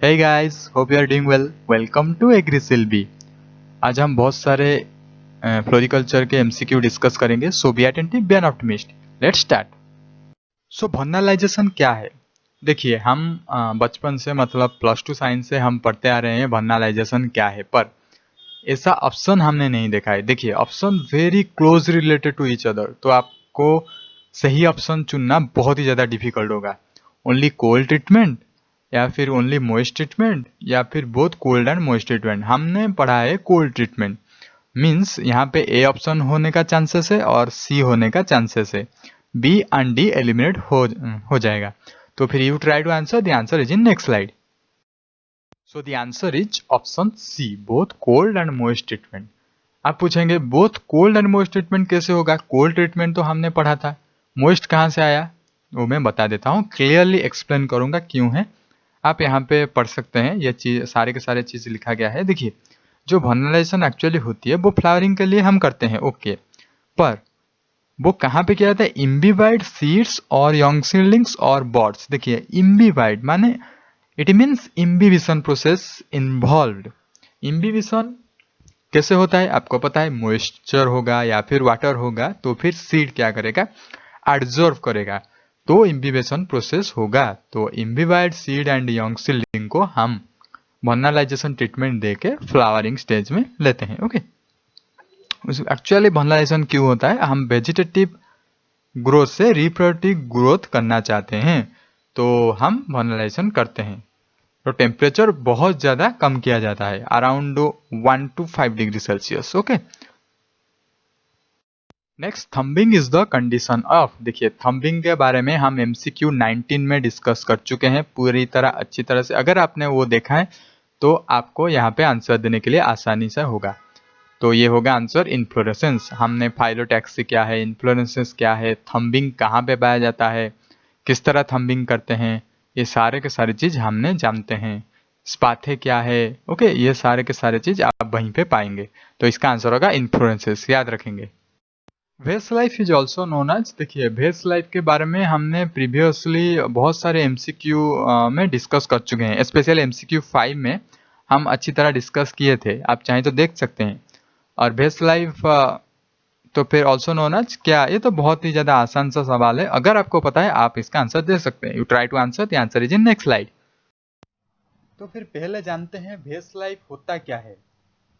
Hey guys, hope you are doing well. Welcome to AgriSilby. आज हम बहुत सारे फ्लोरिकल्चर के एमसीक्यू डिस्कस करेंगे. So be attentive, be an optimist. Let's start. So vernalization क्या है? देखिए, हम बचपन से मतलब प्लस टू साइंस से हम पढ़ते आ रहे हैं वर्नालाइजेशन क्या है, पर ऐसा ऑप्शन हमने नहीं देखा है. देखिए, option very close related to each other, तो आपको सही ऑप्शन चुनना बहुत ही ज़्यादा डिफिकल्ट होगा. ओनली कोल्ड ट्रीटमेंट या फिर ओनली मॉइस्ट ट्रीटमेंट या फिर both cold and moist treatment. हमने पढ़ा है कोल्ड ट्रीटमेंट. मीन्स यहाँ पे ए ऑप्शन होने का चांसेस है और सी होने का चांसेस है. बी एंड डी एलिमिनेट हो जाएगा. तो फिर you try to answer. The answer is in next slide. So the answer is option C, both cold and moist treatment. आप पूछेंगे both cold and moist treatment कैसे होगा? Cold treatment तो हमने पढ़ा था, मॉइस्ट कहाँ से आया वो मैं बता देता हूँ. क्लियरली एक्सप्लेन करूंगा क्यों है. आप यहाँ पे पढ़ सकते हैं, ये चीज सारे के सारे चीज लिखा गया है. देखिए, जो वर्नालाइजेशन एक्चुअली होती है वो फ्लावरिंग के लिए हम करते हैं, ओके. पर वो कहाँ पे किया जाता है? इम्बीवाइड सीड्स और यंग सीडलिंग्स और बॉड्स. देखिए, इम्बीवाइड माने it means imbibition process involved. Imbibition कैसे होता है आपको पता है? मॉइस्चर होगा या फिर वाटर होगा तो फिर सीड क्या करेगा? एब्जॉर्ब करेगा, तो इम्बिबेशन प्रोसेस होगा. तो इम्बिबाइड सीड एंड यंग सीडलिंग को हम वर्नालाइजेशन ट्रीटमेंट देके फ्लावरिंग स्टेज में लेते हैं, ओके. एक्चुअली वर्नालाइजेशन क्यों होता है? हम वेजिटेटिव ग्रोथ से रिप्रोडक्टिव ग्रोथ करना चाहते हैं, तो हम वर्नालाइजेशन करते हैं. तो टेम्परेचर बहुत ज़्यादा कम किया जाता है, around 1 to 5 degree Celsius, okay. Next, thumbing is the condition of. देखिए, थंबिंग के बारे में हम MCQ 19 में डिस्कस कर चुके हैं पूरी तरह अच्छी तरह से. अगर आपने वो देखा है तो आपको यहाँ पे आंसर देने के लिए आसानी से होगा. तो ये होगा आंसर इन्फ्लोरेसेंस. हमने फाइलोटैक्सी क्या है, इन्फ्लोरेसेंस क्या है, थंबिंग कहाँ पे पाया जाता है, किस तरह थंबिंग करते हैं, ये सारे के सारे चीज़ हमने जानते हैं. स्पाथे क्या है, ओके. ये सारे के सारे चीज़ आप वहीं पे पाएंगे. तो इसका आंसर होगा इन्फ्लोरेंसेस, याद रखेंगे. Vase life is also known as. देखिए, वेस्ट लाइफ के बारे में हमने प्रीवियसली बहुत सारे MCQ में डिस्कस कर चुके हैं. स्पेशल MCQ 5 में हम अच्छी तरह डिस्कस किए थे, आप चाहें तो देख सकते हैं. और वेस्ट लाइफ तो फिर ऑल्सो नोन एज क्या? ये तो बहुत ही ज़्यादा आसान सा सवाल है. अगर आपको पता है आप इसका आंसर दे सकते हैं. You try to answer. The answer is in next slide. तो फिर पहले जानते हैं वेस्ट लाइफ होता क्या है.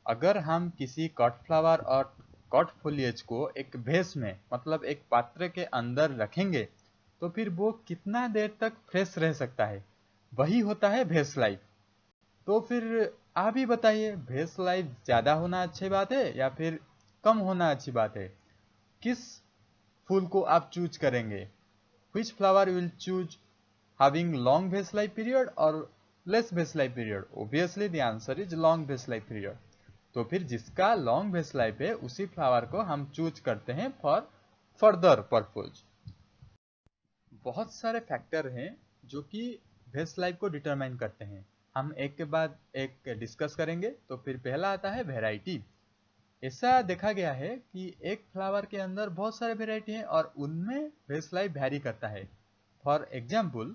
अगर हम किसी कट फ्लावर और कट फोलिएज को एक भेस में मतलब एक पात्र के अंदर रखेंगे तो फिर वो कितना देर तक फ्रेश रह सकता है, वही होता है भेस लाइफ. तो फिर आप ही बताइए, भेस लाइफ ज्यादा होना अच्छी बात है या फिर कम होना अच्छी बात है? किस फूल को आप चूज करेंगे? विच flower will choose having long base life period or less base life period? Obviously the answer is long base life period. तो फिर जिसका लॉन्ग बेस लाइफ है उसी फ्लावर को हम चूज करते हैं फॉर फर्दर पर्पज. बहुत सारे फैक्टर हैं जो कि बेस लाइफ को डिटरमाइन करते हैं. हम एक के बाद एक डिस्कस करेंगे. तो फिर पहला आता है वेराइटी. ऐसा देखा गया है कि एक फ्लावर के अंदर बहुत सारे वेराइटी हैं और उनमें बेस लाइफ वैरी करता है. फॉर एग्जाम्पल,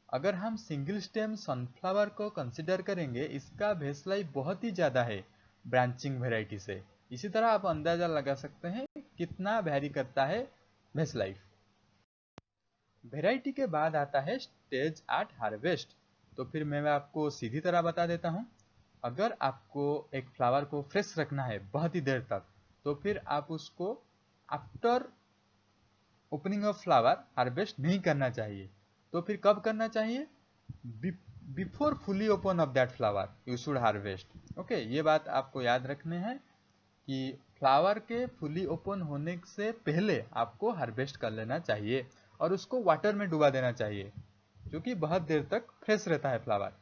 अगर हम सिंगल स्टेम सनफ्लावर को कंसिडर करेंगे, इसका बेस लाइफ बहुत ही ज़्यादा है ब्रांचिंग वेराइटी से. इसी तरह आप अंदाज़ा लगा सकते हैं कितना वैरी करता है बेस लाइफ. वेराइटी के बाद आता है स्टेज एट हार्वेस्ट. तो फिर मैं आपको सीधी तरह बता देता हूँ. अगर आपको एक फ्लावर को फ्रेश रखना है बहुत ही देर तक, तो फिर आप उसको after opening of flower harvest नहीं करना चाहिए. तो फिर कब करना चाहिए? Before fully open of that flower you should harvest, okay. ये बात आपको याद रखने हैं कि फ्लावर के फुली ओपन होने से पहले आपको हार्वेस्ट कर लेना चाहिए और उसको वाटर में डुबा देना चाहिए, क्योंकि बहुत देर तक फ्रेश रहता है फ्लावर.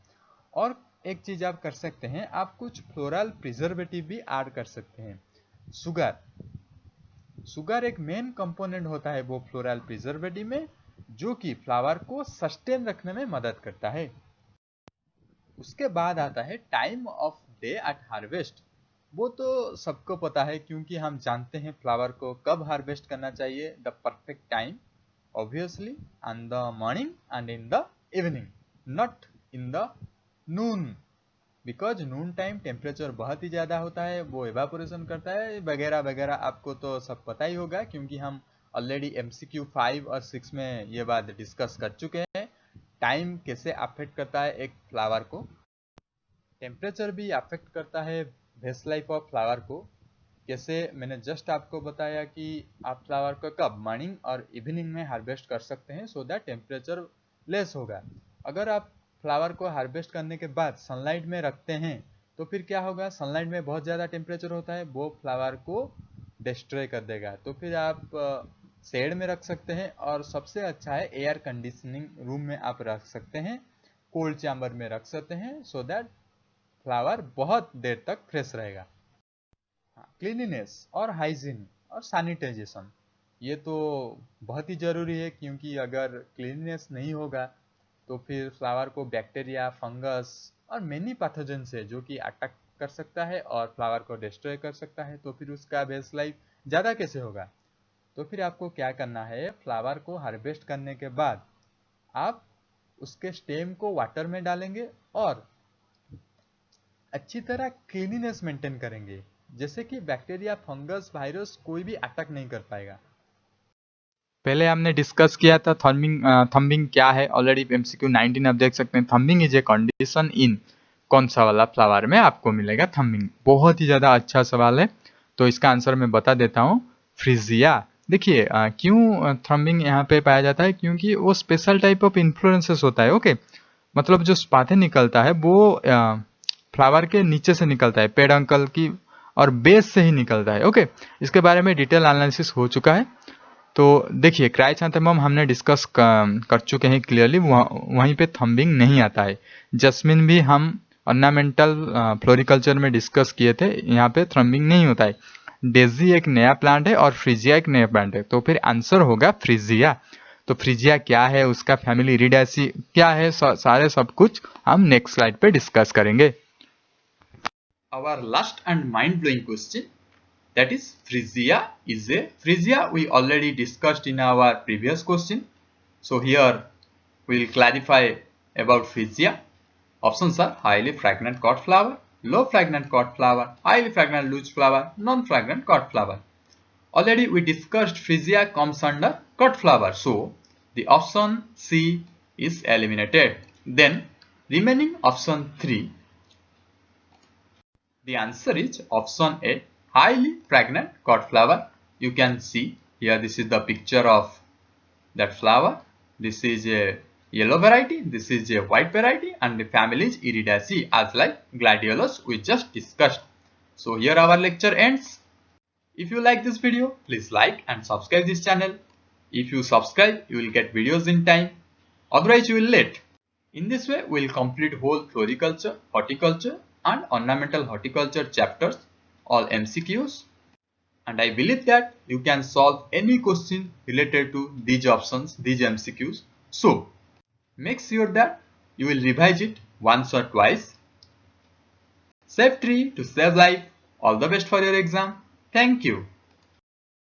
और एक चीज आप कर सकते हैं, आप कुछ फ्लोरल प्रिजर्वेटिव भी ऐड कर सकते हैं. शुगर. शुगर एक मेन कंपोनेंट होता है वो फ्लोरल प्रिजर्वेटिव में, जो कि फ्लावर को सस्टेन रखने में मदद करता है. उसके बाद आता है time of day at harvest. वो तो सबको पता है क्योंकि हम जानते हैं फ्लावर को कब हार्वेस्ट करना चाहिए. The perfect time obviously in the morning and in the evening, not in the Noon, because Noon time temperature बहुत ही ज़्यादा होता है, वो एवापोरेशन करता है वगैरह वगैरह, आपको तो सब पता ही होगा क्योंकि हम ऑलरेडी MCQ 5 और 6 में ये बात डिस्कस कर चुके हैं। टाइम कैसे अफेक्ट करता है एक फ्लावर को, टेम्परेचर भी अफेक्ट करता है बेस्ट लाइफ ऑफ फ्लावर को। कैसे, मैंने जस्ट आपको बताया कि आप फ्लावर को कब मॉर्निंग और इवनिंग में हार्वेस्ट कर सकते हैं सो दैट टेम्परेचर लेस होगा। अगर आप फ्लावर को हार्वेस्ट करने के बाद सनलाइट में रखते हैं तो फिर क्या होगा, सनलाइट में बहुत ज़्यादा टेम्परेचर होता है, वो फ्लावर को डिस्ट्रॉय कर देगा। तो फिर आप शेड में रख सकते हैं, और सबसे अच्छा है एयर कंडीशनिंग रूम में आप रख सकते हैं, कोल्ड चैम्बर में रख सकते हैं सो दैट फ्लावर बहुत देर तक फ्रेश रहेगा। क्लीनिनेस और हाइजीन और सैनिटाइजेशन ये तो बहुत ही ज़रूरी है, क्योंकि अगर क्लीनिनेस नहीं होगा तो फिर फ्लावर को बैक्टीरिया, फंगस और मेनी पैथोजन से जो कि अटैक कर सकता है और फ्लावर को डिस्ट्रॉय कर सकता है, तो फिर उसका बेस्ट लाइफ ज़्यादा कैसे होगा। तो फिर आपको क्या करना है, फ्लावर को हार्वेस्ट करने के बाद आप उसके स्टेम को वाटर में डालेंगे और अच्छी तरह क्लीनिनेस मेंटेन करेंगे, जैसे कि बैक्टीरिया, फंगस, वायरस कोई भी अटैक नहीं कर पाएगा। पहले हमने डिस्कस किया था थंबिंग। थंबिंग क्या है, ऑलरेडी MCQ 19 आप देख सकते हैं। थंबिंग इज ए कंडीशन इन, कौन सा वाला फ्लावर में आपको मिलेगा थंबिंग। बहुत ही ज़्यादा अच्छा सवाल है, तो इसका आंसर मैं बता देता हूँ, फ्रिजिया। देखिए क्यों थंबिंग यहाँ पे पाया जाता है, क्योंकि वो स्पेशल टाइप ऑफ इन्फ्लोरेंसेस होता है। ओके, मतलब जो स्पाथे निकलता है वो फ्लावर के नीचे से निकलता है, पेडंकल की और बेस से ही निकलता है। ओके, इसके बारे में डिटेल एनालिसिस हो चुका है। तो देखिए क्राइसैंथेमम हमने डिस्कस कर चुके हैं क्लियरली, वहीं पे थंबिंग नहीं आता है। जस्मिन भी हम ऑर्नामेंटल फ्लोरिकल्चर में डिस्कस किए थे, यहाँ पे थंबिंग नहीं होता है। डेजी एक नया प्लांट है और फ्रिजिया एक नया प्लांट है, तो फिर आंसर होगा फ्रिजिया। तो फ्रिजिया क्या है, उसका फैमिली इरिडासी क्या है, सारे सब कुछ हम नेक्स्ट स्लाइड पे डिस्कस करेंगे। Our last and mind-blowing question, that is Frisia is a Frisia we already discussed in our previous question. So here we will clarify about Frisia. Options are highly fragrant cord flower, low fragrant cord flower, highly fragrant loose flower, non-fragrant cord flower. Already we discussed Frisia comes under cord flower, so the option C is eliminated. Then remaining option 3. The answer is option A, highly fragrant cord flower. You can see here, this is the picture of that flower. This is a yellow variety, this is a white variety, and the family is Iridaceae, as like gladiolus we just discussed. So here our lecture ends. If you like this video, please like and subscribe this channel. If you subscribe, you will get videos in time. Otherwise, you will late. In this way, we will complete whole floriculture, horticulture and ornamental horticulture chapters, all MCQs. And I believe that you can solve any question related to these options, these MCQs. So, make sure that you will revise it once or twice. Save tree to save life. All the best for your exam. Thank you.